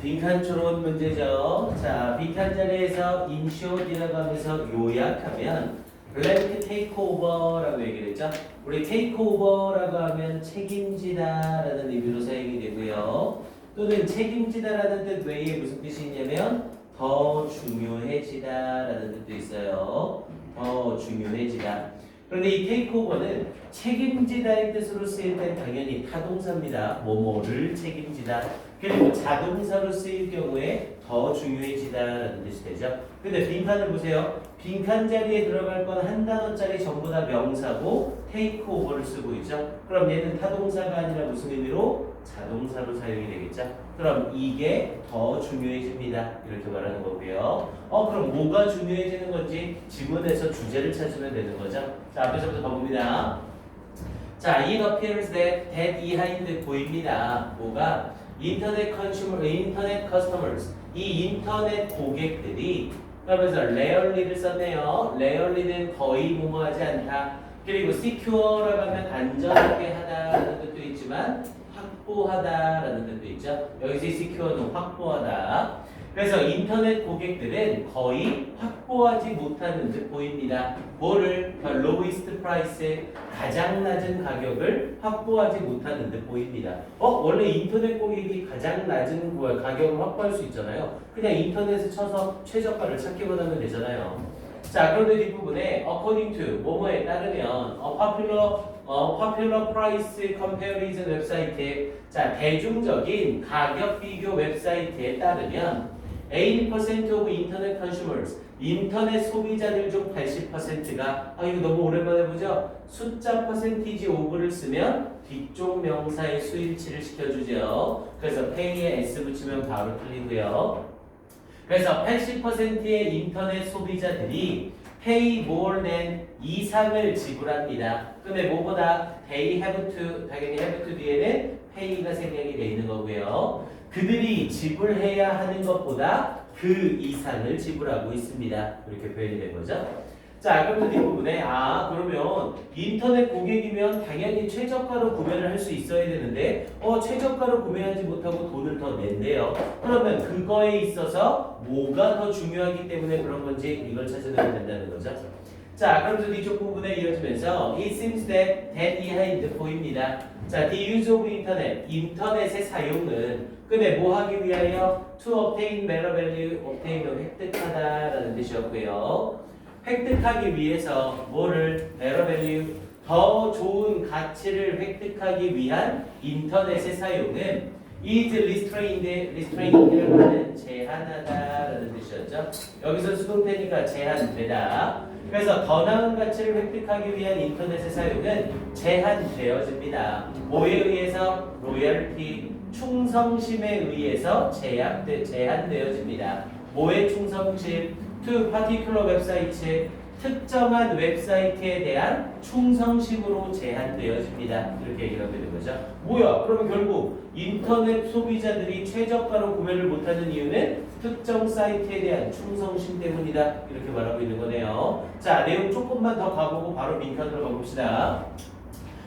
빈칸 추론 문제죠. 자, 빈칸 자리에서 인쇼디라고 하면서 요약하면 blank takeover라고 얘기를 했죠. 우리 takeover라고 하면 책임지다라는 의미로 사용이 되고요. 또는 책임지다라는 뜻 외에 무슨 뜻이 있냐면 더 중요해지다라는 뜻도 있어요. 더 중요해지다. 그런데 이 takeover는 책임지다의 뜻으로 쓰일 땐 당연히 타동사입니다. 뭐뭐를 책임지다. 그리고 자동사로 쓰일 경우에 더 중요해지다라는 뜻이 되죠. 근데 빈칸을 보세요. 빈칸 자리에 들어갈 건 한 단어짜리 전부 다 명사고 takeover를 쓰고 있죠. 그럼 얘는 타동사가 아니라 무슨 의미로? 자동사로 사용이 되겠죠. 그럼 이게 더 중요해집니다. 이렇게 말하는 거고요. 그럼 뭐가 중요해지는 건지 지문에서 주제를 찾으면 되는 거죠. 자, 앞에서부터 가봅니다. 자, it appears that behind 보입니다. 뭐가? 인터넷 customers. 이 인터넷 고객들이 그러면서 rarely를 썼네요. rarely는 거의 뭐뭐하지 않다. 그리고 secure라고 하면 안전하게 하다라는 뜻도 있지만 확보하다라는 뜻도 있죠. 여기서 secure는 확보하다. 그래서 인터넷 고객들은 거의 확보하지 못하는 듯 보입니다. 뭐를? lowest price, 가장 낮은 가격을 확보하지 못하는 듯 보입니다. 원래 인터넷 고객이 가장 낮은 가격을 확보할 수 있잖아요. 그냥 인터넷에 쳐서 최저가를 찾기만 하면 되잖아요. 자, 그런데 뒷부분에 according to 뭐뭐에 따르면 popular price comparison 웹사이트에 자, 대중적인 가격 비교 웹사이트에 따르면 80% of internet consumers 인터넷 소비자들 중 80%가 이거 너무 오랜만에 보죠? 숫자 퍼센티지 오브를 쓰면 뒤쪽 명사의 수일치를 시켜주죠. 그래서 pay에 s 붙이면 바로 틀리고요. 그래서 80%의 인터넷 소비자들이 pay more than 이상을 지불합니다. 근데 뭐보다 they have to, 당연히 have to 뒤에는 pay가 생략이 되어 있는 거고요. 그들이 지불해야 하는 것보다 그 이상을 지불하고 있습니다. 이렇게 표현이 된 거죠. 자, 그러면 뒷부분에 그러면 인터넷 고객이면 당연히 최저가로 구매를 할 수 있어야 되는데 최저가로 구매하지 못하고 돈을 더 낸대요. 그러면 그거에 있어서 뭐가 더 중요하기 때문에 그런 건지 이걸 찾아내면 된다는 거죠. 자, 그럼 뒤쪽 부분에 이어지면서 it seems that behind 보입니다. 자, the use of internet, 인터넷의 사용은 근데 뭐 하기 위하여? to obtain better value, obtain은 획득하다라는 뜻이었고요. 획득하기 위해서 뭐를? better value, 더 좋은 가치를 획득하기 위한 인터넷의 사용은 is restrained이라고 하는 제한하다라는 뜻이었죠. 여기서 수동태니까 제한되다. 그래서 더 나은 가치를 획득하기 위한 인터넷의 사용은 제한되어집니다. 뭐에 의해서? 로열티, 충성심에 의해서 제한되어집니다. 뭐의 충성심? to particular 웹사이트, 특정한 웹사이트에 대한 충성심으로 제한되어집니다. 이렇게 얘기를 하게 되는 거죠. 뭐야? 그러면 결국 인터넷 소비자들이 최저가로 구매를 못하는 이유는 특정 사이트에 대한 충성심 때문이다. 이렇게 말하고 있는 거네요. 자, 내용 조금만 더 가보고 바로 빈칸으로 가봅시다.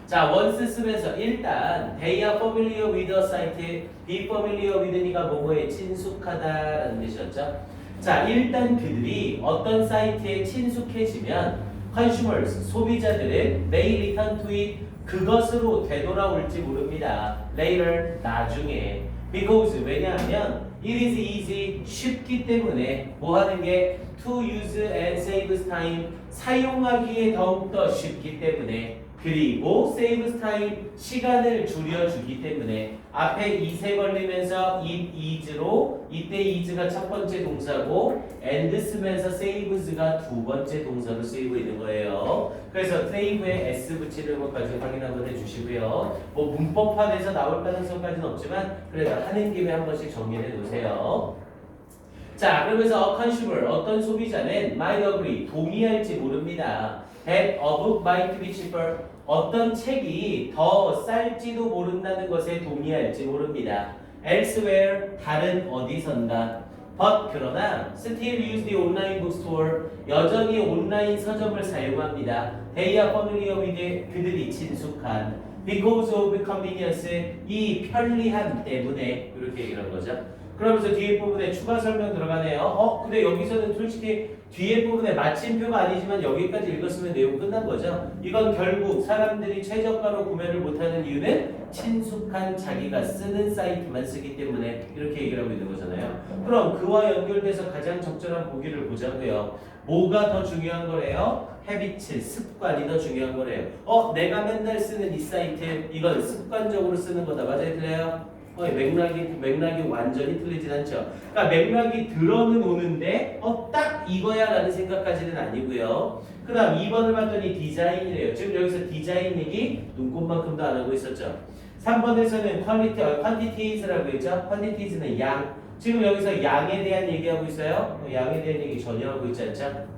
자, once 쓰면서 일단 they are familiar with the site, be familiar with니까 뭐뭐에 친숙하다라는 뜻이었죠. 자, 일단 그들이 어떤 사이트에 친숙해지면 consumers, 소비자들은 may return to it, 그것으로 되돌아올지 모릅니다. later, 나중에. because, 왜냐하면 it is easy, 쉽기 때문에 뭐 하는 게 to use and saves time, 사용하기에 더욱더 쉽기 때문에 그리고 saves time, 시간을 줄여주기 때문에 앞에 is에 걸리면서 it is로 이때 is가 첫 번째 동사고 and 쓰면서 saves가 두 번째 동사로 쓰이고 있는 거예요. 그래서 save에 s 붙이는 것까지 확인 한번 해주시고요. 뭐 문법판에서 나올 가능성까지는 없지만 그래도 하는 김에 한 번씩 정리해 놓으세요. 자, 그러면서 consumer, 어떤 소비자는 might agree, 동의할지 모릅니다. that a book might be cheaper, 어떤 책이 더 쌀지도 모른다는 것에 동의할지 모릅니다. elsewhere, 다른 어디선가. but, 그러나 still use the online bookstore, 여전히 온라인 서점을 사용합니다. they are familiar with, 그들이 친숙한. because of convenience, 이 편리함 때문에 이렇게 얘기한 거죠. 그러면서 뒤에 부분에 추가 설명 들어가네요. 근데 여기서는 솔직히 뒤에 부분에 마침표가 아니지만 여기까지 읽었으면 내용 끝난 거죠. 이건 결국 사람들이 최저가로 구매를 못하는 이유는 친숙한 자기가 쓰는 사이트만 쓰기 때문에 이렇게 얘기를 하고 있는 거잖아요. 그럼 그와 연결돼서 가장 적절한 보기를 보자고요. 뭐가 더 중요한 거래요? 헤비츠, 습관이 더 중요한 거래요. 내가 맨날 쓰는 이 사이트 이건 습관적으로 쓰는 거다. 맞아요? 틀려요? 맥락이 완전히 틀리진 않죠. 그러니까 맥락이 들어는 오는데 딱 이거야라는 생각까지는 아니고요. 그 다음 2번을 봤더니 디자인이래요. 지금 여기서 디자인 얘기 눈곱만큼도 안 하고 있었죠. 3번에서는 퀀티티즈라고 했죠. 퀀티티즈는 양. 지금 여기서 양에 대한 얘기하고 있어요. 양에 대한 얘기 전혀 하고 있지 않죠.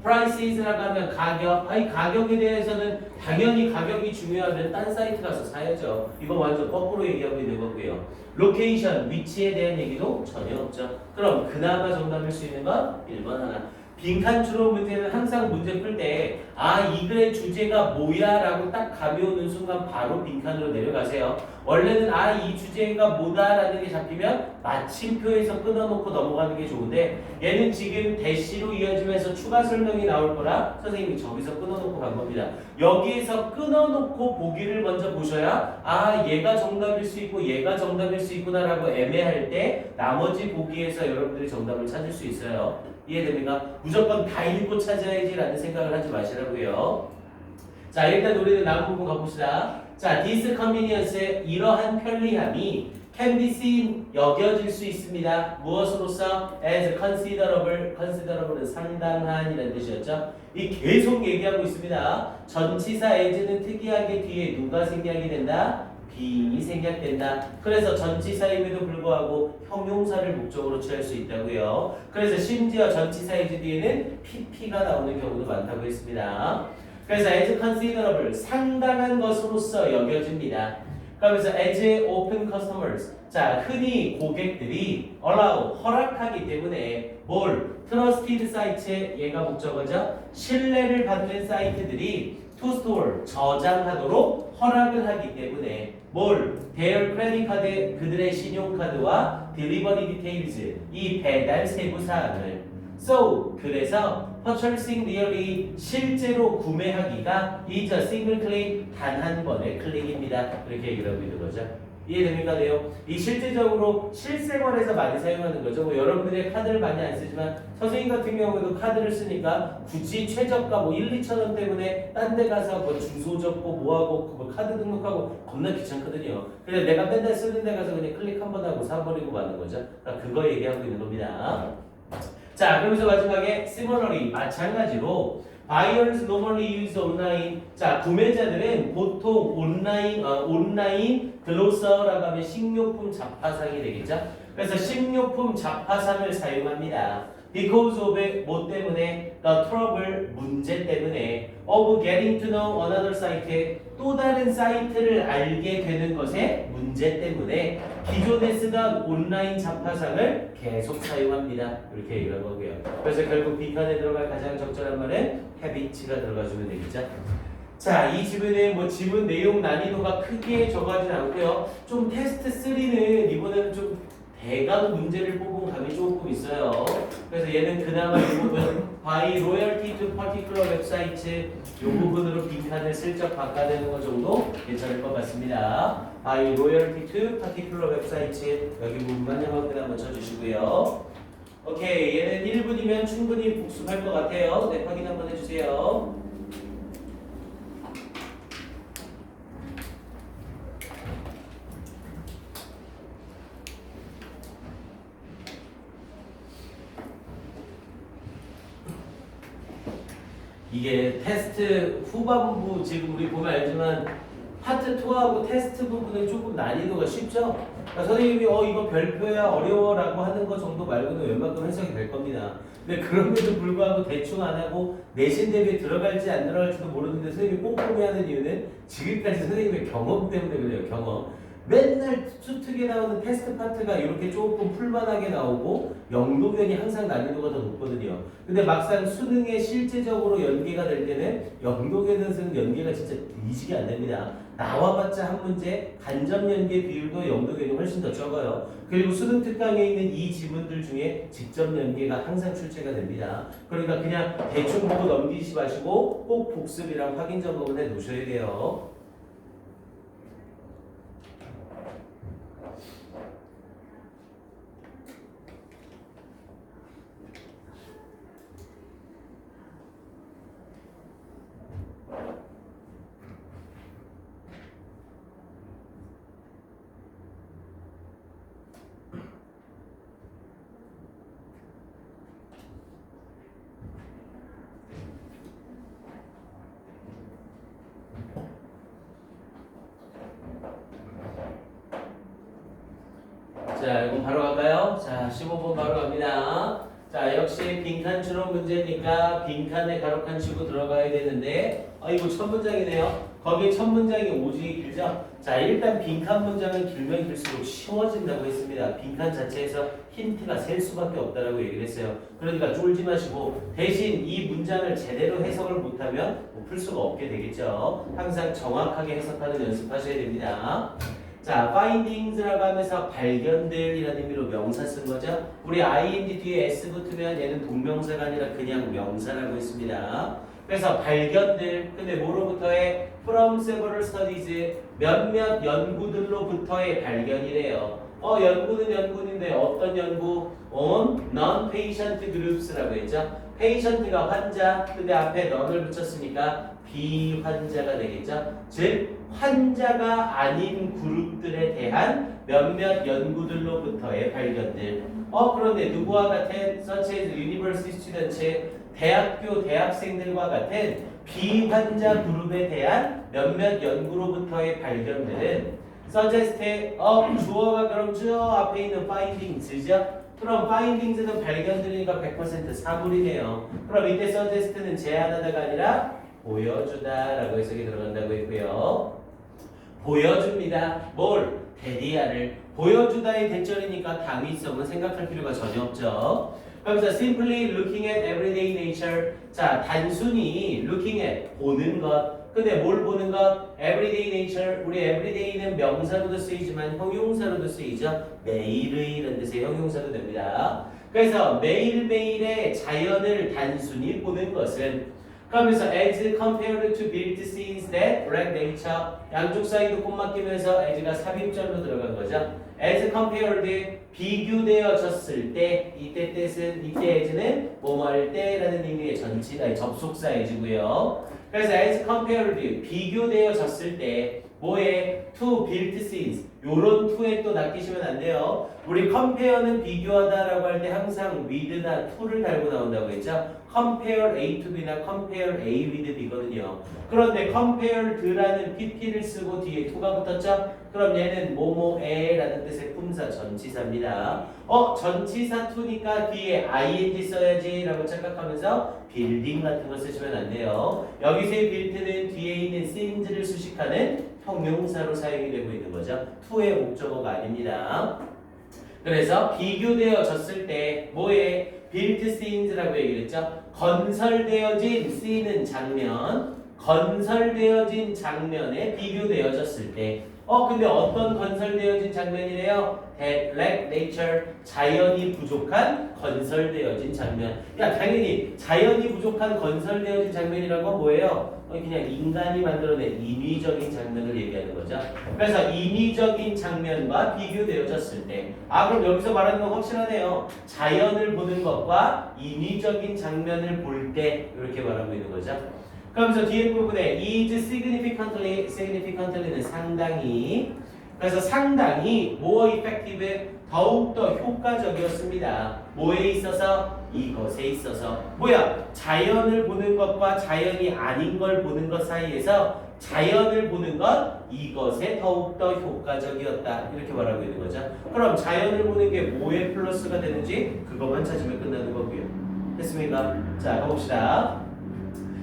prices라고 하면 가격. 가격에 대해서는 당연히 가격이 중요하면 딴 사이트 가서 사야죠. 이거 완전 거꾸로 얘기하고 있는 거고요. location, 위치에 대한 얘기도 전혀 없죠. 그럼 그나마 정답일 수 있는 건 1번 하나. 빈칸 추론 문제는 항상 문제 풀 때 이 글의 주제가 뭐야 라고 딱 감이 오는 순간 바로 빈칸으로 내려가세요. 원래는 이 주제가 뭐다 라는 게 잡히면 마침표에서 끊어놓고 넘어가는 게 좋은데 얘는 지금 대시로 이어지면서 추가 설명이 나올 거라 선생님이 저기서 끊어놓고 간 겁니다. 여기에서 끊어놓고 보기를 먼저 보셔야 얘가 정답일 수 있고 얘가 정답일 수 있구나 라고 애매할 때 나머지 보기에서 여러분들이 정답을 찾을 수 있어요. 이해됩니까? 무조건 다 읽고 찾아야지 라는 생각을 하지 마시라고요. 자, 일단 우리는 남은 부분 가봅시다. 자, this convenience의 이러한 편리함이 can be seen, 여겨질 수 있습니다. 무엇으로서? as considerable, considerable은 상당한 이라는 뜻이었죠. 이 계속 얘기하고 있습니다. 전치사 as는 특이하게 뒤에 누가 생략이 된다? being이 생략된다. 그래서 전치사임에도 불구하고 형용사를 목적으로 취할 수 있다고요. 그래서 심지어 전치사 as 뒤에는 pp가 나오는 경우도 많다고 했습니다. 그래서 as considerable, 상당한 것으로서 여겨집니다. 그러면서 as open customers, 자, 흔히 고객들이 allow, 허락하기 때문에 뭘? trusted 사이트에 얘가 목적어죠. 신뢰를 받는 사이트들이 to store, 저장하도록 허락을 하기 때문에 뭘? their credit card, 그들의 신용카드와 delivery details, 이 배달 세부 사항을 so, 그래서 purchasing really, 실제로 구매하기가 is a single click, 단 한 번의 클릭입니다. 이렇게 얘기를 하고 있는 거죠. 이해됩니까? 네요. 이 실제적으로 실생활에서 많이 사용하는 거죠. 뭐 여러분들이 카드를 많이 안 쓰지만 선생님 같은 경우에도 카드를 쓰니까 굳이 최저가 1, 2천 원 때문에 딴 데 가서 주소 적고 뭐하고 카드 등록하고 겁나 귀찮거든요. 그래서 내가 맨날 쓰는 데 가서 그냥 클릭 한 번 하고 사버리고 마는 거죠. 그러니까 그거 얘기하고 있는 겁니다. 자, 그러면서 마지막에 similarly, 마찬가지로 buyers normally use online. 자, 구매자들은 보통 온라인 글로서라고 하면 식료품 잡화상이 되겠죠. 그래서 식료품 잡화상을 사용합니다. because of 뭐 때문에? the trouble, 문제 때문에 of getting to know another site, 또 다른 사이트를 알게 되는 것의 문제 때문에 기존에 쓰던 온라인 잡화상을 계속 사용합니다. 이렇게 얘기한 거고요. 그래서 결국 빈칸에 들어갈 가장 적절한 말은 habit가 들어가주면 되겠죠. 자, 이 지문에 지문 내용 난이도가 크게 적어지진 않고요. 좀 테스트 3는 이번에는 좀 대강 문제를 뽑은 감이 조금 있어요. 그래서 얘는 그나마 이 부분 by loyalty to particular website 이 부분으로 빈칸을 슬쩍 바꿔내는 것 정도 괜찮을 것 같습니다. by loyalty to particular website 여기 부분만 영어끈 한번 쳐주시고요. 오케이, 얘는 1분이면 충분히 복습할 것 같아요. 네, 확인 한번 해주세요. 이게 테스트 후반부 지금 우리 보면 알지만 파트 2하고 테스트 부분은 조금 난이도가 쉽죠? 그러니까 선생님이 이거 별표야 어려워라고 하는 거 정도 말고는 웬만큼 해석이 될 겁니다. 근데 그럼에도 불구하고 대충 안 하고 내신 대비에 들어갈지 안 들어갈지도 모르는데 선생님이 꼼꼼히 하는 이유는 지금까지 선생님의 경험 때문에 그래요. 경험. 맨날 수특에 나오는 테스트 파트가 이렇게 조금 풀만하게 나오고 영도견이 항상 난이도가 더 높거든요. 근데 막상 수능에 실제적으로 연계가 될 때는 영도견에서는 연계가 진짜 이식이 안 됩니다. 나와봤자 한 문제, 간접 연계 비율도 영도견이 훨씬 더 적어요. 그리고 수능 특강에 있는 이 지문들 중에 직접 연계가 항상 출제가 됩니다. 그러니까 그냥 대충 보고 넘기지 마시고 꼭 복습이랑 확인 점검을 해 놓으셔야 돼요. 자, 이거 바로 갈까요? 자, 15번 바로 갑니다. 자, 역시 빈칸 추론 문제니까 빈칸에 가로칸 치고 들어가야 되는데 이거 첫 문장이네요. 거기에 첫 문장이 오지게 길죠? 자, 일단 빈칸 문장은 길면 길수록 쉬워진다고 했습니다. 빈칸 자체에서 힌트가 셀 수밖에 없다라고 얘기를 했어요. 그러니까 쫄지 마시고 대신 이 문장을 제대로 해석을 못하면 풀 수가 없게 되겠죠. 항상 정확하게 해석하는 연습하셔야 됩니다. 자, findings라고 하면서 발견들이라는 의미로 명사 쓴 거죠. 우리 ing 뒤에 s 붙으면 얘는 동명사가 아니라 그냥 명사라고 했습니다. 그래서 발견들, 근데 뭐로부터의 from several studies, 몇몇 연구들로부터의 발견이래요. 연구는 연구인데 어떤 연구? on non-patient groups라고 했죠. patient가 환자, 근데 앞에 non을 붙였으니까 비환자가 되겠죠. 즉 환자가 아닌 그룹들에 대한 몇몇 연구들로부터의 발견들. 그런데 누구와 같은 such as university students, 대학교 대학생들과 같은 비환자 그룹에 대한 몇몇 연구로부터의 발견들은 suggest 주어가 그럼 저 앞에 있는 findings죠. 그럼 findings는 발견들이니까 100% 사물이네요. 그럼 이때 suggest는 제안하다가 아니라 보여주다라고 해석이 들어간다고 했고요. 보여줍니다. 뭘? 대리아를. 보여주다의 대절이니까 당위성은 생각할 필요가 전혀 없죠. 그래서 simply looking at everyday nature. 자, 단순히 looking at, 보는 것. 근데 뭘 보는 것? everyday nature. 우리 everyday는 명사로도 쓰이지만 형용사로도 쓰이죠. 매일의 이런 뜻의 형용사도 됩니다. 그래서 매일매일의 자연을 단순히 보는 것은 그러면서 as compared to built scenes that reflect nature. 양쪽 사이도 콤마 끼면서 as가 삽입절로 들어간 거죠. as compared 비교되어졌을 때 이때 뜻은 이때 as는 뭐뭐할 때라는 의미의 전치다 접속사 as고요. 그래서 as compared 비교되어졌을 때 뭐에 to built scenes 요런 to에 또 낚이시면 안 돼요. 우리 compare는 비교하다라고 할 때 항상 with나 to를 달고 나온다고 했죠. compare A to B나 compare A with B거든요. 그런데 compare 드라는 PP를 쓰고 뒤에 to가 붙었죠? 그럼 얘는 뭐뭐에라는 뜻의 품사 전치사입니다. 전치사 to니까 뒤에 ing 써야지 라고 착각하면서 빌딩 같은 거 쓰시면 안 돼요. 여기서의 built는 뒤에 있는 scenes를 수식하는 형용사로 사용이 되고 있는 거죠. to의 목적어가 아닙니다. 그래서 비교되어졌을 때 뭐에 built scenes라고 얘기를 했죠. 건설되어진 scene는 장면, 건설되어진 장면에 비교되어졌을 때 근데 어떤 건설되어진 장면이래요? That lack nature, 자연이 부족한 건설되어진 장면. 야, 당연히 자연이 부족한 건설되어진 장면이라고 뭐예요? 그냥 인간이 만들어낸 인위적인 장면을 얘기하는 거죠. 그래서 인위적인 장면과 비교되어졌을 때 그럼 여기서 말하는 건 확실하네요. 자연을 보는 것과 인위적인 장면을 볼 때 이렇게 말하고 있는 거죠. 그러면서 뒤에 부분에 is significantly는 상당히, 그래서 상당히 more effective, 더욱더 효과적이었습니다. 뭐에 있어서? 이것에 있어서. 뭐야? 자연을 보는 것과 자연이 아닌 걸 보는 것 사이에서 자연을 보는 것, 이것에 더욱더 효과적이었다. 이렇게 말하고 있는 거죠. 그럼 자연을 보는 게 뭐에 플러스가 되는지 그것만 찾으면 끝나는 거고요. 됐습니까? 자, 가봅시다.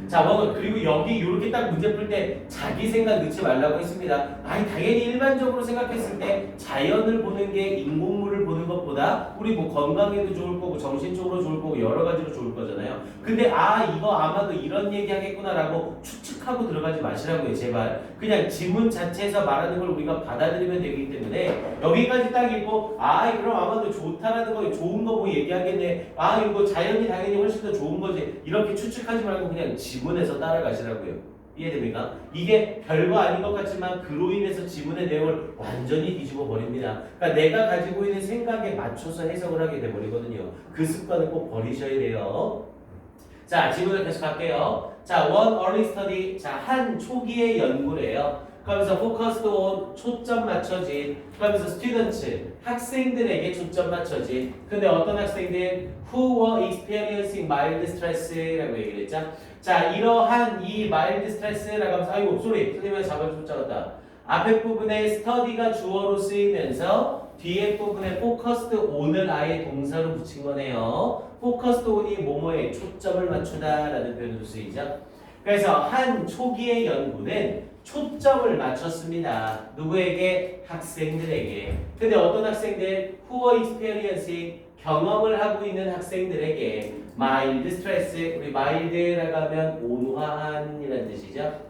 자, 그리고 여기 이렇게 딱 문제 풀 때 자기 생각 넣지 말라고 했습니다. 아니, 당연히 일반적으로 생각했을 때 자연을 보는 게 인공물을 보는 것보다 우리 뭐 건강에도 좋을 거고 정신적으로 좋을 거고 여러 가지로 좋을 거잖아요. 근데 이거 아마도 이런 얘기 하겠구나라고 추측하고 들어가지 마시라고요, 제발. 그냥 지문 자체에서 말하는 걸 우리가 받아들이면 되기 때문에 여기까지 딱 읽고 그럼 아마도 좋다라는 거 좋은 거 뭐 얘기하겠네. 이거 자연이 당연히 훨씬 더 좋은 거지. 이렇게 추측하지 말고 그냥 지문에서 따라가시라고요. 이해됩니까? 이게 별거 아닌 것 같지만 그로 인해서 지문의 내용을 완전히 뒤집어 버립니다. 그러니까 내가 가지고 있는 생각에 맞춰서 해석을 하게 돼 버리거든요. 그 습관을 꼭 버리셔야 돼요. 자, 지문을 계속 갈게요. 자, one early study. 자, 한 초기의 연구래요. 그러면서 focused on 초점 맞춰진. 그러면서 students 학생들에게 초점 맞춰진. 근데 어떤 학생들? Who were experiencing mild stress라고 얘기를 했죠. 자, 이러한 이 mild stress라고 하면서 아이고 소리 선생님이 잡았다. 앞에 부분에 study가 주어로 쓰이면서 뒤에 부분에 focused on을 아예 동사로 붙인 거네요. focused on이 뭐뭐에 초점을 맞추다라는 표현으로 쓰이죠. 그래서 한 초기의 연구는 초점을 맞췄습니다. 누구에게? 학생들에게. 근데 어떤 학생들? Who are experiencing 경험을 하고 있는 학생들에게 mild stress, 우리 mild라고 하면 온화한이라는 뜻이죠.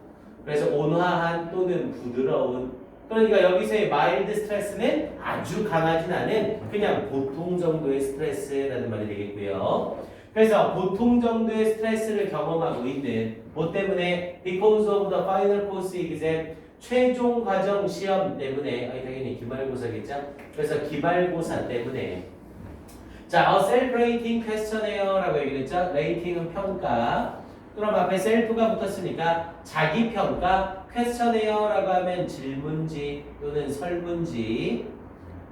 그래서 온화한 또는 부드러운. 그러니까 여기서의 mild stress는 아주 강하진 않은 그냥 보통 정도의 스트레스라는 말이 되겠고요. 그래서 보통 정도의 스트레스를 경험하고 있는 뭐 때문에? Because of the final course exam 최종 과정 시험 때문에 당연히 기말고사겠죠? 그래서 기말고사 때문에 자, a self-rating questionnaire-라고 얘기를 했죠? rating은 평가. 그럼 앞에 self가 붙었으니까 자기 평가, questionnaire-라고 하면 질문지 또는 설문지.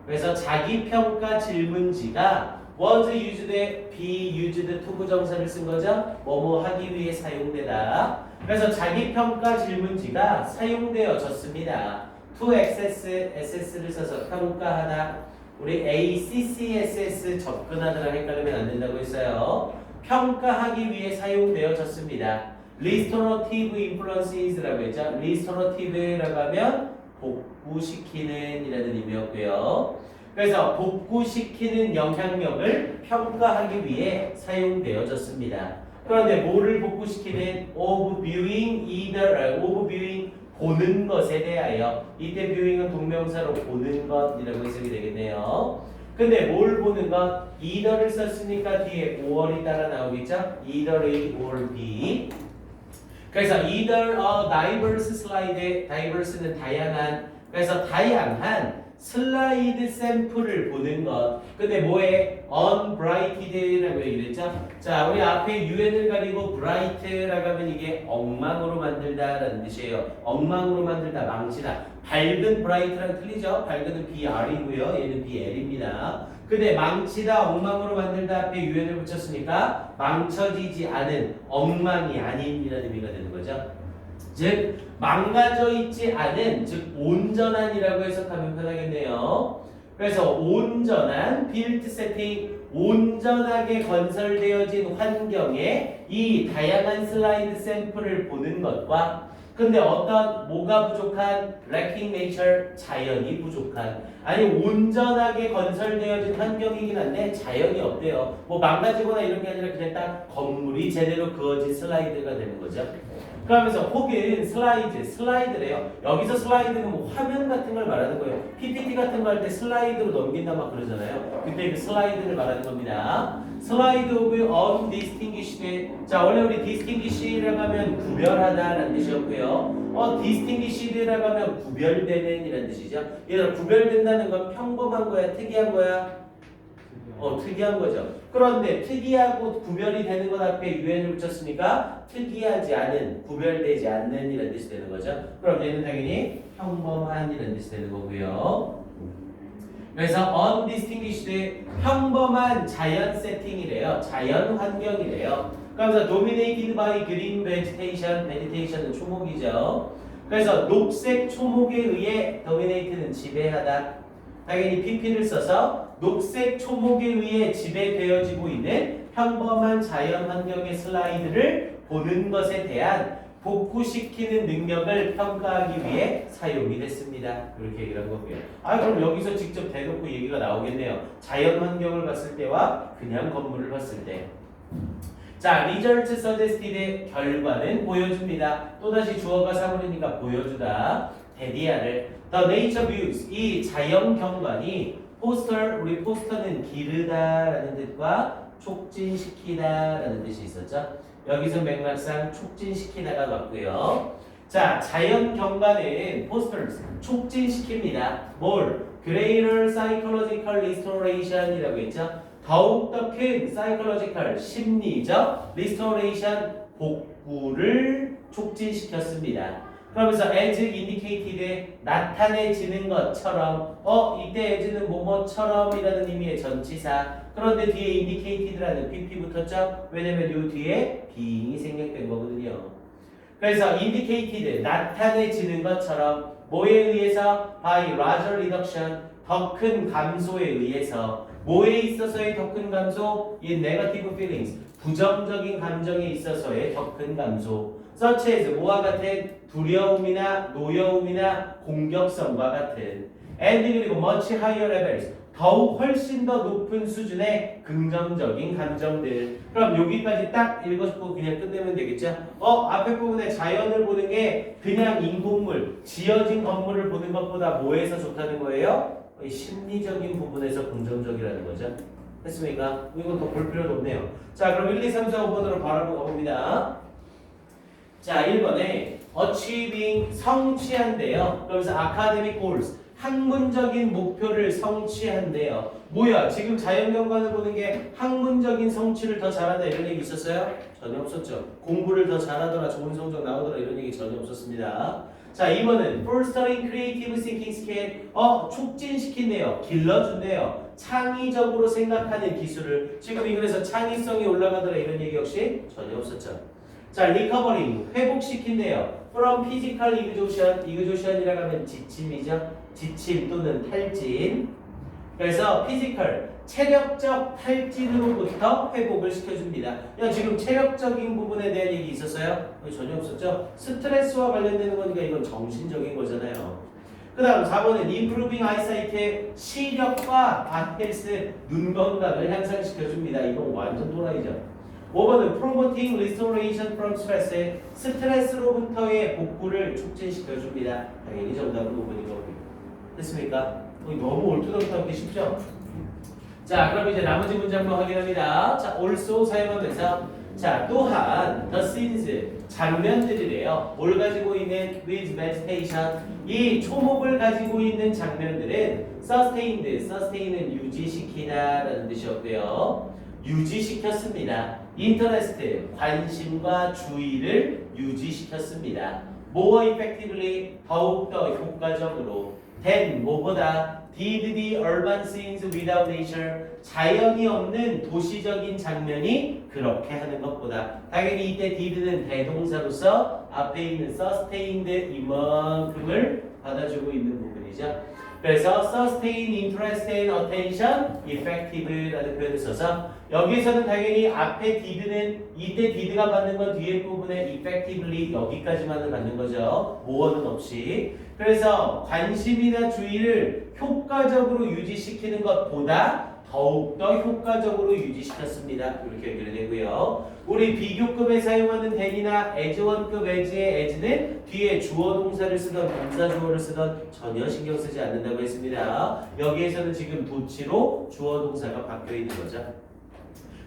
그래서 자기 평가 질문지가 was used, be used, to 부정사를 쓴 거죠? 뭐뭐 하기 위해 사용되다. 그래서 자기 평가 질문지가 사용되어졌습니다. to access, SS를 써서 평가하다. 우리 ACCSS 접근하다랑 헷갈리면 안 된다고 했어요. 평가하기 위해 사용되어졌습니다. restorative influences라고 했죠. restorative라고 하면 복구시키는 이라는 의미였고요. 그래서 복구시키는 영향력을 평가하기 위해 사용되어졌습니다. 그런데 뭐를 복구시키는? of viewing either, of viewing 보는 것에 대하여. 이때 viewing은 동명사로 보는 것이라고 해석이 되겠네요. 근데 뭘 보는 것? either를 썼으니까 뒤에 or이 따라 나오겠죠? either A or B. 그래서 either a diverse slide, diverse는 다양한. 그래서 다양한 슬라이드 샘플을 보는 것. 근데 뭐에? unbrighted라고 얘기를 했죠? 자, 우리 앞에 un을 가리고 bright라고 하면 이게 엉망으로 만들다라는 뜻이에요. 엉망으로 만들다, 망치다. 밝은 bright랑 틀리죠? 밝은은 BR이고요. 얘는 BL입니다. 근데 망치다, 엉망으로 만들다 앞에 un을 붙였으니까 망쳐지지 않은, 엉망이 아닌이라는 의미가 되는 거죠. 즉 망가져 있지 않은, 즉 온전한이라고 해석하면 편하겠네요. 그래서 온전한 built setting, 온전하게 건설되어진 환경에 이 다양한 슬라이드 샘플을 보는 것과 근데 뭐가 부족한? lacking nature, 자연이 부족한. 아니 온전하게 건설되어진 환경이긴 한데 자연이 없대요. 뭐 망가지거나 이런 게 아니라 그냥 딱 건물이 제대로 그어진 슬라이드가 되는 거죠. 그러면서 혹은 슬라이드래요. 여기서 슬라이드는 뭐 화면 같은 걸 말하는 거예요. PPT 같은 거 할 때 슬라이드로 넘긴다 막 그러잖아요. 그때 그 슬라이드를 말하는 겁니다. 슬라이드 오브 undistinguished. 자, 원래 우리 distinguished라고 하면 구별하다라는 뜻이었고요. distinguished라고 하면 구별되는 이라는 뜻이죠. 얘들아, 구별된다는 건 평범한 거야, 특이한 거야? 특이한 거죠. 그런데 특이하고 구별이 되는 것 앞에 un을 붙였으니까 특이하지 않은, 구별되지 않는 이라는 뜻이 되는 거죠. 그럼 얘는 당연히 평범한 이라는 뜻이 되는 거고요. 그래서 undistinguished, 평범한 자연 세팅이래요. 자연 환경이래요. 그래서 dominated by green vegetation, vegetation은 초목이죠. 그래서 녹색 초목에 의해 dominate는 지배하다. 당연히 pp를 써서 녹색 초목에 의해 지배되어지고 있는 평범한 자연 환경의 슬라이드를 보는 것에 대한 복구시키는 능력을 평가하기 위해 사용이 됐습니다. 이렇게 얘기를 한 거고요. 그럼 여기서 직접 대놓고 얘기가 나오겠네요. 자연 환경을 봤을 때와 그냥 건물을 봤을 때. 자, result suggested 결과는 보여줍니다. 또다시 주어가 사물이니까 보여주다. 대디아를 the nature views 이 자연 경관이 포스터 우리 포스터는 기르다라는 뜻과 촉진시키다라는 뜻이 있었죠. 여기서 맥락상 촉진시키다가 맞고요. 자, 자연 경관은 posters 촉진시킵니다. 뭘? Greater psychological restoration이라고 했죠. 더욱더 큰 psychological 심리적 restoration 복구를 촉진시켰습니다. 그러면서 as indicated 나타내지는 것처럼 이때 as는 뭐뭐처럼이라는 의미의 전치사 그런데 뒤에 indicated라는 pp 붙었죠? 왜냐면 요 뒤에 being이 생략된 거거든요. 그래서 indicated 나타내지는 것처럼 뭐에 의해서 by larger reduction 더 큰 감소에 의해서 뭐에 있어서의 더 큰 감소? 이 negative feelings 부정적인 감정에 있어서의 더 큰 감소 such as 뭐와 같은 두려움이나 노여움이나 공격성과 같은 and 그리고 much higher levels 더욱 훨씬 더 높은 수준의 긍정적인 감정들. 그럼 여기까지 딱 읽어주고 그냥 끝내면 되겠죠? 앞에 부분에 자연을 보는 게 그냥 인공물, 지어진 건물을 보는 것보다 뭐에서 좋다는 거예요? 심리적인 부분에서 긍정적이라는 거죠. 됐습니까? 이건 더 볼 필요도 없네요. 자, 그럼 1, 2, 3, 4, 5번으로 바로 가봅니다. 자, 1번에 achieving 성취한대요. 그러면서 academic goals 학문적인 목표를 성취한대요. 뭐야? 지금 자연경관을 보는 게 학문적인 성취를 더 잘한다 이런 얘기 있었어요? 전혀 없었죠. 공부를 더 잘하더라, 좋은 성적 나오더라 이런 얘기 전혀 없었습니다. 자, 2번은 fostering creative thinking skill 촉진시킨대요. 길러준대요. 창의적으로 생각하는 기술을. 지금 이 글에서 창의성이 올라가더라 이런 얘기 역시 전혀 없었죠. 자, recovering 회복시킨대요. from physical exhaustion, exhaustion이라고 하면 지침이죠. 지침 또는 탈진. 그래서 physical 체력적 탈진으로부터 회복을 시켜줍니다. 지금 체력적인 부분에 대한 얘기 있었어요? 전혀 없었죠. 스트레스와 관련되는 거니까 이건 정신적인 거잖아요. 그 다음 4번은 improving eyesight 시력과 eye 눈 건강을 향상시켜줍니다. 이건 완전 도라이죠. 5번은 promoting restoration from stress 스트레스로부터의 복구를 촉진시켜줍니다. 당연히 정답은 5번이거든요. 됐습니까? 너무 올투덕하기 쉽죠? 자, 그럼 이제 나머지 문장도 확인합니다. 자, also 사용하면서 자, 또한 the scenes 장면들이래요. 뭘 가지고 있는 with vegetation 이 초목을 가지고 있는 장면들은 sustain은 유지시키다라는 뜻이었고요. 유지시켰습니다. interest 관심과 주의를 유지시켰습니다. more effectively 더욱더 효과적으로 than 뭐보다 did the urban scenes without nature 자연이 없는 도시적인 장면이 그렇게 하는 것보다 당연히 이때 did는 대동사로서 앞에 있는 sustained 이만큼을 받아주고 있는 부분이죠. 그래서 sustain, interest, and attention, effective라는 표현을 써서 여기에서는 당연히 앞에 did는 이때 did가 받는 건 뒤에 부분에 effectively 여기까지만을 받는 거죠. more는 없이. 그래서 관심이나 주의를 효과적으로 유지시키는 것보다 더욱더 효과적으로 유지시켰습니다. 이렇게 연결되고요. 우리 비교급에 사용하는 than이나 as1급 as의 as는 뒤에 주어 동사를 쓰던 동사 주어를 쓰던 전혀 신경 쓰지 않는다고 했습니다. 여기에서는 지금 도치로 주어 동사가 바뀌어 있는 거죠.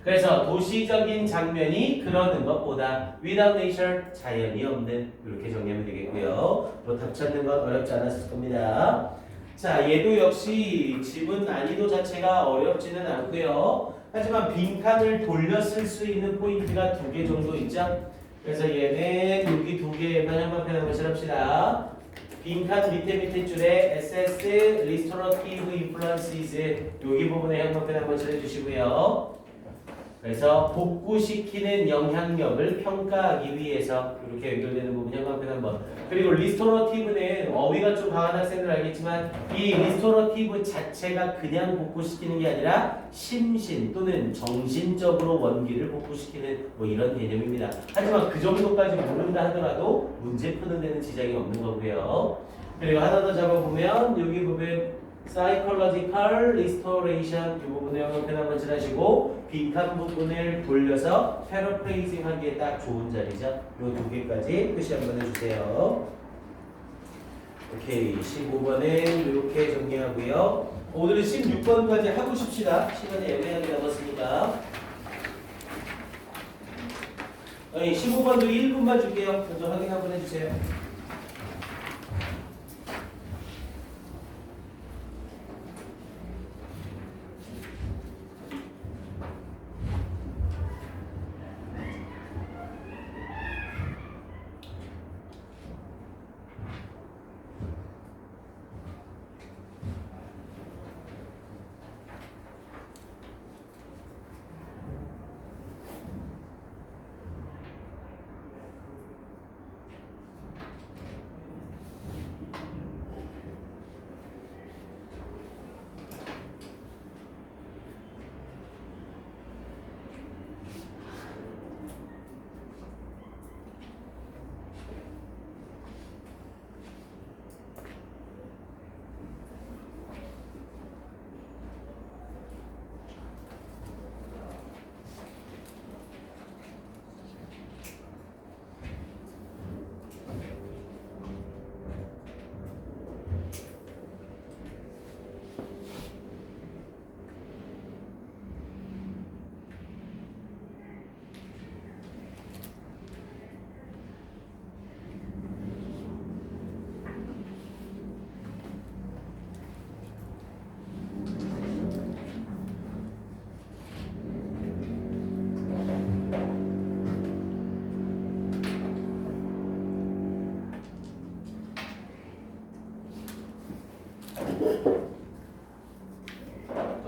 그래서 도시적인 장면이 그러는 것보다 without nature 자연이 없는 이렇게 정리하면 되겠고요. 답 찾는 건 어렵지 않았을 겁니다. 자, 얘도 역시 지문 난이도 자체가 어렵지는 않고요. 하지만 빈칸을 돌려 쓸 수 있는 포인트가 2개 정도 있죠. 그래서 얘는 여기 2개만 한번 합시다. 빈칸 밑에 줄에 SS Restorative Influences 여기 부분에 한번 칠해주시고요. 그래서 복구시키는 영향력을 평가하기 위해서 이렇게 연결되는 부분 형광펜 한번. 그리고 리스토러티브는 어휘가 좀 강한 학생들 알겠지만 이 리스토러티브 자체가 그냥 복구시키는 게 아니라 심신 또는 정신적으로 원기를 복구시키는 뭐 이런 개념입니다. 하지만 그 정도까지 모른다 하더라도 문제 푸는 데는 지장이 없는 거고요. 그리고 하나 더 잡아보면 여기 보면 Psychological Restoration 이 부분을 형광펜 한번 칠하시고 빈칸 부분을 돌려서 패러프레이징 하기에 딱 좋은 자리죠. 요 두 개까지 표시 한번 해주세요. 오케이, 15번은 이렇게 정리하고요. 오늘은 16번까지 하고 싶시다. 시간이 애매하게 남았으니까. 15번도 1분만 줄게요. 먼저 확인 한번 해주세요.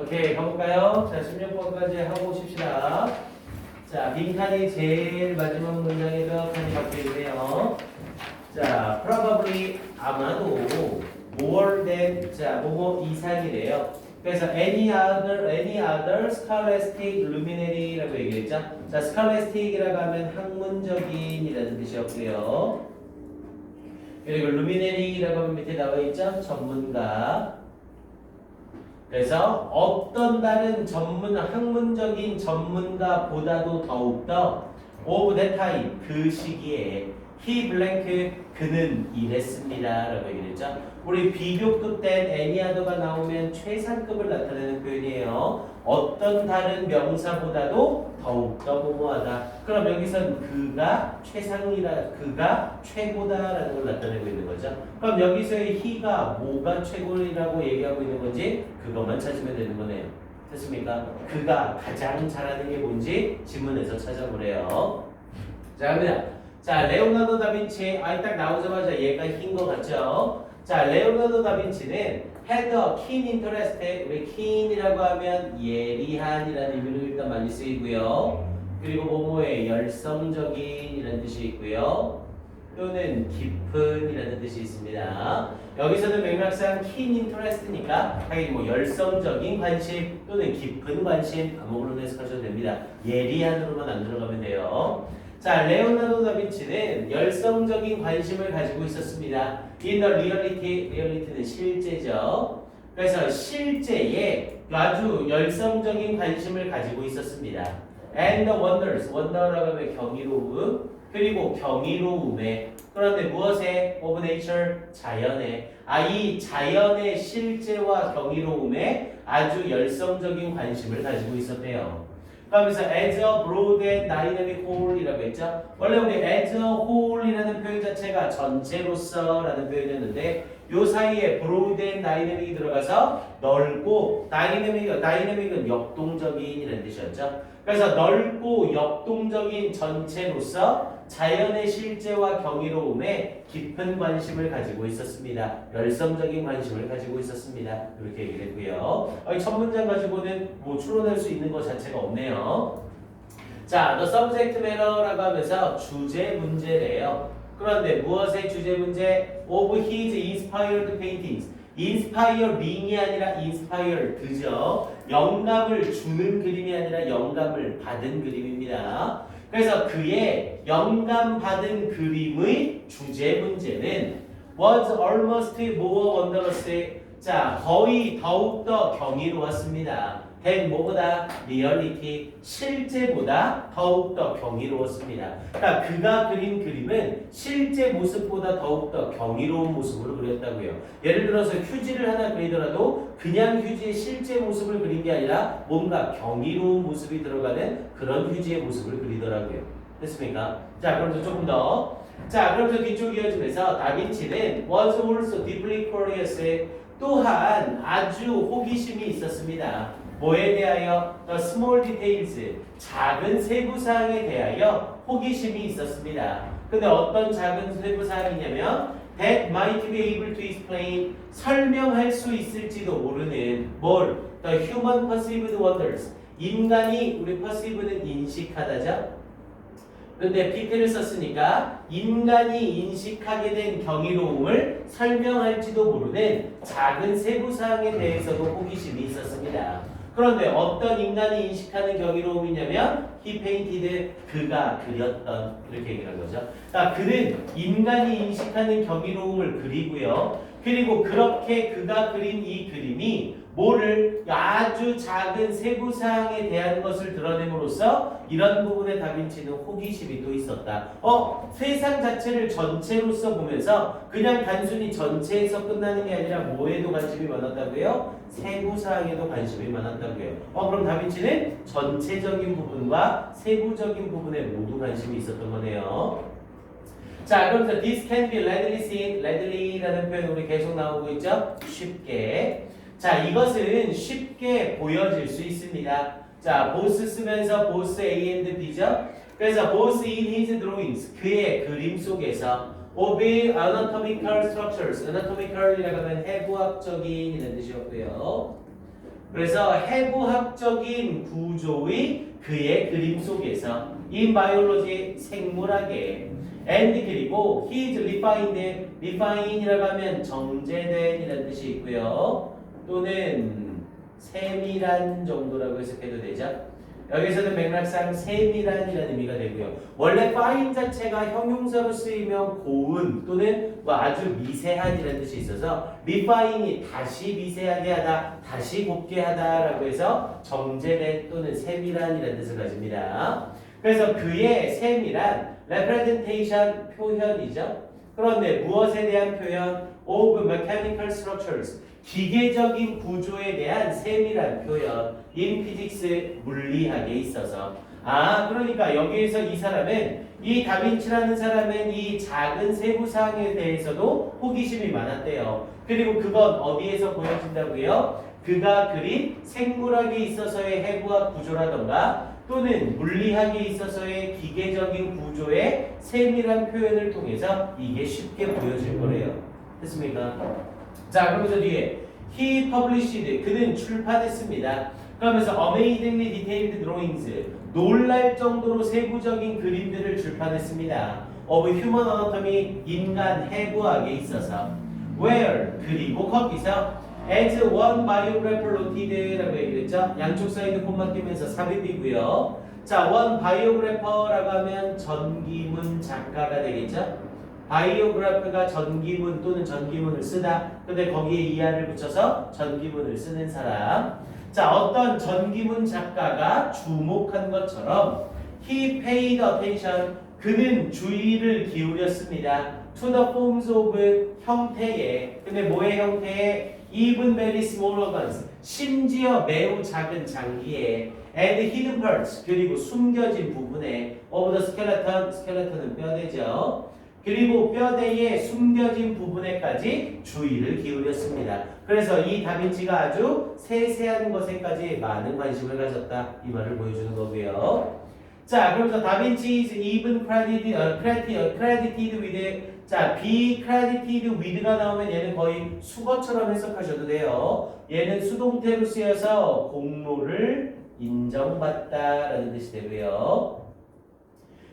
오케이, 가볼까요? 자, 16번까지 하고 싶시다. 자, 빈칸이 제일 마지막 문장에 명확하게 바뀌어있네요. 자, probably 아마도 more than 자, 뭐뭐 이상이래요. 그래서 any other scholastic luminary라고 얘기했죠. 자, scholastic이라고 하면 학문적인이라는 뜻이었고요. 그리고 luminary라고 하면 밑에 나와 있죠. 전문가. 그래서 어떤 다른 학문적인 전문가보다도 더욱더 of that time 그 시기에 he blank 그는 이랬습니다 라고 얘기를 했죠. 우리 비교급된 any other가 나오면 최상급을 나타내는 표현이에요. 어떤 다른 명사보다도 더욱더 뭐뭐하다. 그럼 여기선 그가 최상이라 그가 최고다라는 걸 나타내고 있는 거죠. 그럼 여기서의 he가 뭐가 최고라고 얘기하고 있는 건지 그것만 찾으면 되는 거네요. 됐습니까? 그가 가장 잘하는 게 뭔지 지문에서 찾아보래요. 자, 갑니다. 자, 레오나르도 다빈치 딱 나오자마자 얘가 흰 거 같죠? 자, 레오나르도 다빈치는 had a keen interest. 우리 keen이라고 하면 예리한이라는 의미로 일단 많이 쓰이고요. 그리고 뭐뭐에 열성적인이라는 뜻이 있고요. 또는 깊은이라는 뜻이 있습니다. 여기서는 맥락상 keen interest니까 당연히 뭐 열성적인 관심 또는 깊은 관심 아무거나 해석하셔도 됩니다. 예리한으로만 안 들어가면 돼요. 자, 레오나르도 다빈치는 열성적인 관심을 가지고 있었습니다. In the reality, reality는 실제죠. 그래서 실제에 아주 열성적인 관심을 가지고 있었습니다. And the wonders, wonder라고 하면 경이로움, 그리고 경이로움에 그런데 무엇에? Of nature, 자연에. 이 자연의 실제와 경이로움에 아주 열성적인 관심을 가지고 있었대요. 그러면서 as a broad and dynamic whole이라고 했죠. 원래 우리 as a whole이라는 표현 자체가 전체로서라는 표현이었는데 요 사이에 broad and dynamic이 들어가서 넓고 dynamic은 역동적인이라는 뜻이었죠. 그래서 넓고 역동적인 전체로서 자연의 실제와 경이로움에 깊은 관심을 가지고 있었습니다. 열성적인 관심을 가지고 있었습니다. 이렇게 얘기를 했고요. 첫 문장 가지고는 뭐 추론할 수 있는 것 자체가 없네요. 자, the subject matter라고 하면서 주제 문제래요. 그런데 무엇의 주제 문제? Of his inspired paintings. inspiring이 아니라 inspired죠. 영감을 주는 그림이 아니라 영감을 받은 그림입니다. 그래서 그의 영감 받은 그림의 주제 문제는 was almost more wondrous. 자, 거의 더욱더 경이로웠습니다. than 뭐보다 reality, 실제보다 더욱더 경이로웠습니다. 그러니까 그가 그린 그림은 실제 모습보다 더욱더 경이로운 모습으로 그렸다고요. 예를 들어서 휴지를 하나 그리더라도 그냥 휴지의 실제 모습을 그린 게 아니라 뭔가 경이로운 모습이 들어가는 그런 휴지의 모습을 그리더라고요. 됐습니까? 자, 그럼 조금 더. 자, 그럼 뒤쪽 이어지면서 다빈치는 was also deeply curious. 또한 아주 호기심이 있었습니다. 뭐에 대하여? The small details, 작은 세부사항에 대하여 호기심이 있었습니다. 근데 어떤 작은 세부사항이냐면 that might be able to explain, 설명할 수 있을지도 모르는 뭘? The human perceived wonders, 인간이 우리 perceive는 인식하다죠? 근데 PT를 썼으니까 인간이 인식하게 된 경이로움을 설명할지도 모르는 작은 세부사항에 대해서도 호기심이 있었습니다. 그런데 어떤 인간이 인식하는 경이로움이냐면 he painted, 그가 그렸던, 이렇게 얘기한 거죠. 그러니까 그는 인간이 인식하는 경이로움을 그리고요. 그리고 그렇게 그가 그린 이 그림이 뭐를 아주 작은 세부사항에 대한 것을 드러냄으로써 이런 부분에 다빈치는 호기심이 또 있었다. 세상 자체를 전체로서 보면서 그냥 단순히 전체에서 끝나는 게 아니라 뭐에도 관심이 많았다고요? 세부사항에도 관심이 많았다고요. 그럼 다빈치는 전체적인 부분과 세부적인 부분에 모두 관심이 있었던 거네요. 자, 그러면서 this can be readily seen, readilly라는 표현 우리 계속 나오고 있죠? 쉽게. 자, 이것은 쉽게 보여질 수 있습니다. 자, both 쓰면서 both A and B죠? 그래서 both in his drawings, 그의 그림 속에서 of anatomical structures, anatomical이라고 하면 해부학적인 이라는 뜻이었고요. 그래서 해부학적인 구조의 그의 그림 속에서 in biology, 생물학에 and 그리고 his refined이라고 하면 정제된 이라는 뜻이 있고요. 또는 세밀한 정도라고 해석해도 되죠. 여기서는 맥락상 세밀한이라는 의미가 되고요. 원래 fine 자체가 형용사로 쓰이면 고운 또는 뭐 아주 미세한이라는 뜻이 있어서 refine이 다시 미세하게 하다, 다시 곱게 하다라고 해서 정제된 또는 세밀한이라는 뜻을 가집니다. 그래서 그의 세밀한 representation 표현이죠. 그런데 무엇에 대한 표현? of mechanical structures, 기계적인 구조에 대한 세밀한 표현, in physics, 물리학에 있어서. 그러니까 여기에서 이 사람은, 이 다빈치라는 사람은 이 작은 세부사항에 대해서도 호기심이 많았대요. 그리고 그건 어디에서 보여진다고요? 그가 그린 생물학에 있어서의 해부학 구조라던가 또는 물리학에 있어서의 기계적인 구조의 세밀한 표현을 통해서 이게 쉽게 보여질 거래요. 됐습니까? 자, 그러면서 뒤에 he published, 그는 출판했습니다. 그러면서 amazingly detailed drawings, 놀랄 정도로 세부적인 그림들을 출판했습니다. of human anatomy, 인간 해부학에 있어서. where, 그리고 거기서 as one biographer noted라고 얘기했죠. 양쪽 사이드 콤마 끼면서 삽입이고요. 자, one biographer라고 하면 전기문 작가가 되겠죠. 바이오그래프가 전기문 또는 전기문을 쓰다. 근데 거기에 이하를 붙여서 전기문을 쓰는 사람. 자, 어떤 전기문 작가가 주목한 것처럼 he paid attention, 그는 주의를 기울였습니다. to the forms of, 형태에. 근데 뭐의 형태에? even very small organs, 심지어 매우 작은 장기에 and hidden parts, 그리고 숨겨진 부분에 of the skeleton, skeleton은 뼈대죠. 그리고 뼈대의 숨겨진 부분에까지 주의를 기울였습니다. 그래서 이 다빈치가 아주 세세한 것에까지 많은 관심을 가졌다, 이 말을 보여주는 거고요. 자, 그러면서 다빈치 is even credited with, 자, be credited with가 나오면 얘는 거의 수거처럼 해석하셔도 돼요. 얘는 수동태로 쓰여서 공로를 인정받다라는 뜻이 되고요.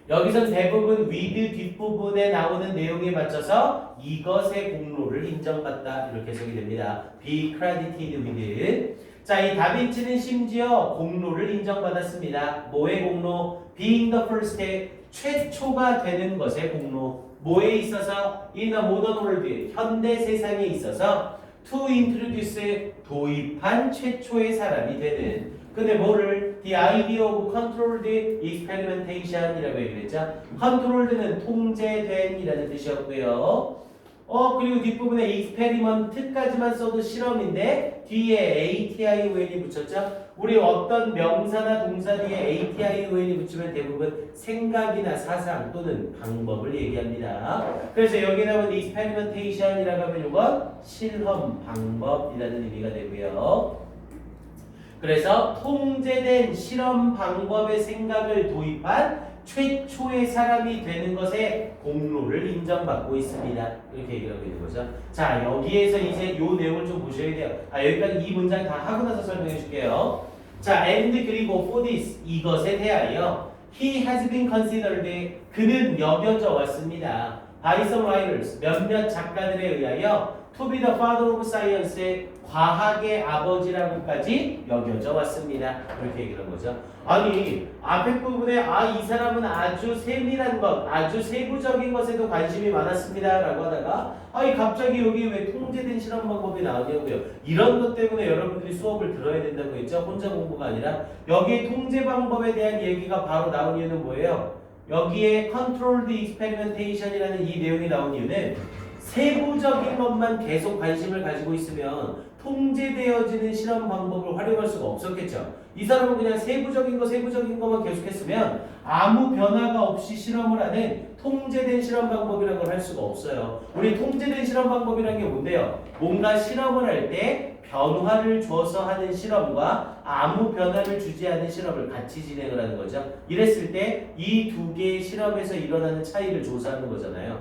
여기선 대부분 with 뒷부분에 나오는 내용에 맞춰서 이것의 공로를 인정받다 이렇게 해석이 됩니다. be credited with. 자, 이 다빈치는 심지어 공로를 인정받았습니다. 뭐의 공로? being the first, 최초가 되는 것의 공로. 뭐에 있어서? in the modern world, 현대 세상에 있어서 to introduce, 도입한 최초의 사람이 되는. 근데 뭐를? the idea of controlled experimentation 이라고 얘기했죠. controlled는 통제된 이라는 뜻이었고요. 그리고 뒷부분에 experiment까지만 써도 실험인데 뒤에 ATION이 붙였죠. 우리 어떤 명사나 동사 뒤에 ATION이 붙이면 대부분 생각이나 사상 또는 방법을 얘기합니다. 그래서 여기 나온 experimentation이라고 하면 이건 실험 방법이라는 의미가 되고요. 그래서 통제된 실험 방법의 생각을 도입한 최초의 사람이 되는 것에 공로를 인정받고 있습니다. 이렇게 얘기를 하고 있는 거죠. 자, 여기에서 이제 이 내용을 좀 보셔야 돼요. 여기까지 이 문장 다 하고 나서 설명해 줄게요. 자, and 그리고 for this, 이것에 대하여 he has been considered, 그는 여겨져 왔습니다. by some writers, 몇몇 작가들에 의하여 to be the father of science, 과학의 아버지라고까지 여겨져 왔습니다. 이렇게 얘기를 한 거죠. 아니, 앞에 부분에 이 사람은 아주 세밀한 것, 아주 세부적인 것에도 관심이 많았습니다 라고 하다가 갑자기 여기 왜 통제된 실험 방법이 나오냐고요. 이런 것 때문에 여러분들이 수업을 들어야 된다고 했죠. 혼자 공부가 아니라. 여기에 통제 방법에 대한 얘기가 바로 나온 이유는 뭐예요? 여기에 controlled experimentation이라는 이 내용이 나온 이유는 세부적인 것만 계속 관심을 가지고 있으면 통제되어지는 실험 방법을 활용할 수가 없었겠죠. 이 사람은 그냥 세부적인 것만 계속했으면 아무 변화가 없이 실험을 하는 통제된 실험 방법이라는 걸 할 수가 없어요. 우리 통제된 실험 방법이라는 게 뭔데요? 뭔가 실험을 할 때 변화를 줘서 하는 실험과 아무 변화를 주지 않은 실험을 같이 진행을 하는 거죠. 이랬을 때 이 두 개의 실험에서 일어나는 차이를 조사하는 거잖아요.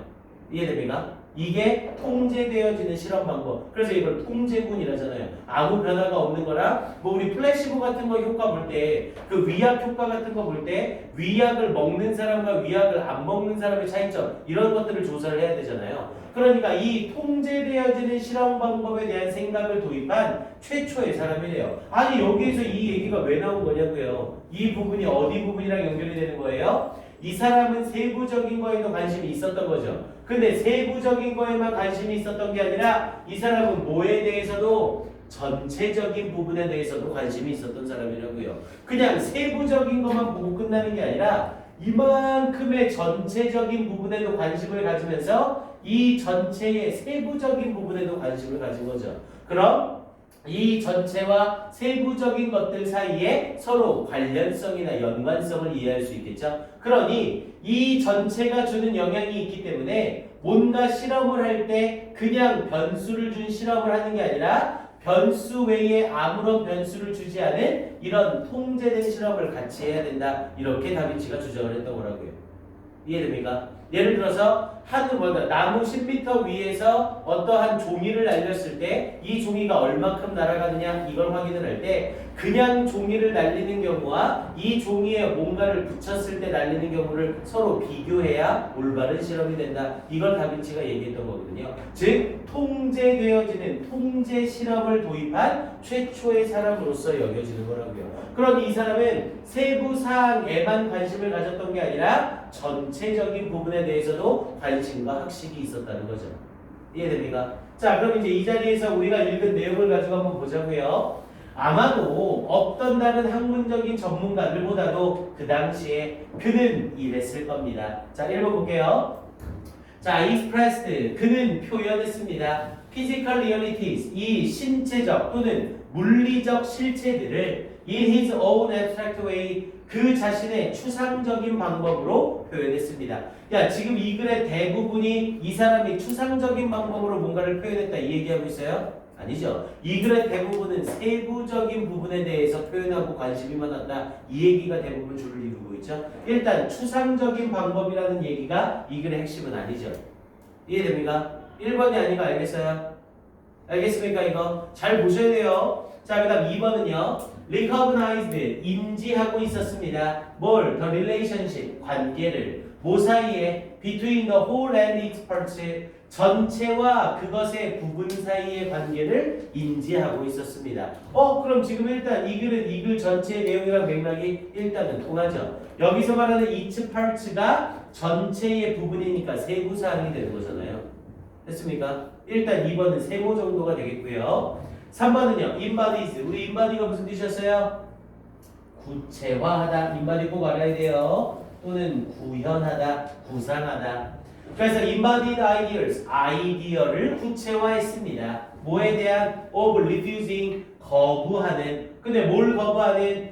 이해됩니까? 이게 통제되어지는 실험 방법. 그래서 이걸 통제군이라잖아요. 아무 변화가 없는 거랑 우리 플래시보 같은 거 효과 볼 때 그 위약 효과 같은 거 볼 때 위약을 먹는 사람과 위약을 안 먹는 사람의 차이점 이런 것들을 조사를 해야 되잖아요. 그러니까 이 통제되어지는 실험 방법에 대한 생각을 도입한 최초의 사람이래요. 아니 여기에서 이 얘기가 왜 나온 거냐고요. 이 부분이 어디 부분이랑 연결이 되는 거예요? 이 사람은 세부적인 거에도 관심이 있었던 거죠. 근데 세부적인 거에만 관심이 있었던 게 아니라 이 사람은 뭐에 대해서도 전체적인 부분에 대해서도 관심이 있었던 사람이라고요. 그냥 세부적인 것만 보고 끝나는 게 아니라 이만큼의 전체적인 부분에도 관심을 가지면서 이 전체의 세부적인 부분에도 관심을 가진 거죠. 그럼 이 전체와 세부적인 것들 사이에 서로 관련성이나 연관성을 이해할 수 있겠죠. 그러니 이 전체가 주는 영향이 있기 때문에 뭔가 실험을 할 때 그냥 변수를 준 실험을 하는 게 아니라 변수 외에 아무런 변수를 주지 않은 이런 통제된 실험을 같이 해야 된다. 이렇게 다빈치가 주장을 했던 거라고요. 이해됩니까? 예를 들어서 나무 10m 위에서 어떠한 종이를 날렸을 때 이 종이가 얼마큼 날아가느냐 이걸 확인을 할 때 그냥 종이를 날리는 경우와 이 종이에 뭔가를 붙였을 때 날리는 경우를 서로 비교해야 올바른 실험이 된다. 이걸 다빈치가 얘기했던 거거든요. 즉 통제되어지는 통제 실험을 도입한 최초의 사람으로서 여겨지는 거라고요. 그러니 이 사람은 세부 사항에만 관심을 가졌던 게 아니라 전체적인 부분에 대해서도 관심과 학식이 있었다는 거죠. 이해됩니까? 자, 그럼 이제 이 자리에서 우리가 읽은 내용을 가지고 한번 보자고요. 아마도 어떤 다른 학문적인 전문가들보다도 그 당시에 그는 이랬을 겁니다. 자, 읽어볼게요. 자, expressed, 그는 표현했습니다. physical realities, 이 신체적 또는 물리적 실체들을 in his own abstract way, 그 자신의 추상적인 방법으로 표현했습니다. 야, 지금 이 글의 대부분이 이 사람이 추상적인 방법으로 뭔가를 표현했다 이 얘기하고 있어요? 아니죠. 이 글의 대부분은 세부적인 부분에 대해서 표현하고 관심이 많았다. 이 얘기가 대부분 줄을 이루고 있죠. 일단 추상적인 방법이라는 얘기가 이 글의 핵심은 아니죠. 이해됩니까? 1번이 아니고 알겠어요? 알겠습니까? 이거 잘 보셔야 돼요. 자, 그 다음 2번은요. recognized, 인지하고 있었습니다. 뭘? the relationship, 관계를. 뭐 사이에? between the whole and its parts, 전체와 그것의 부분 사이의 관계를 인지하고 있었습니다. 그럼 지금 일단 이 글은 이 글 전체의 내용이랑 맥락이 일단은 통하죠. 여기서 말하는 its parts가 전체의 부분이니까 세부 사항이 되는 거잖아요. 됐습니까? 일단 2번은 세모 정도가 되겠고요. 3번은요. embodies. 우리 embodies가 무슨 뜻이었어요? 구체화하다. embody 꼭 알아야 돼요. 또는 구현하다, 구상하다. 그래서 embodied ideas, 아이디어를 구체화했습니다. 뭐에 대한? of refusing, 거부하는. 근데 뭘 거부하는?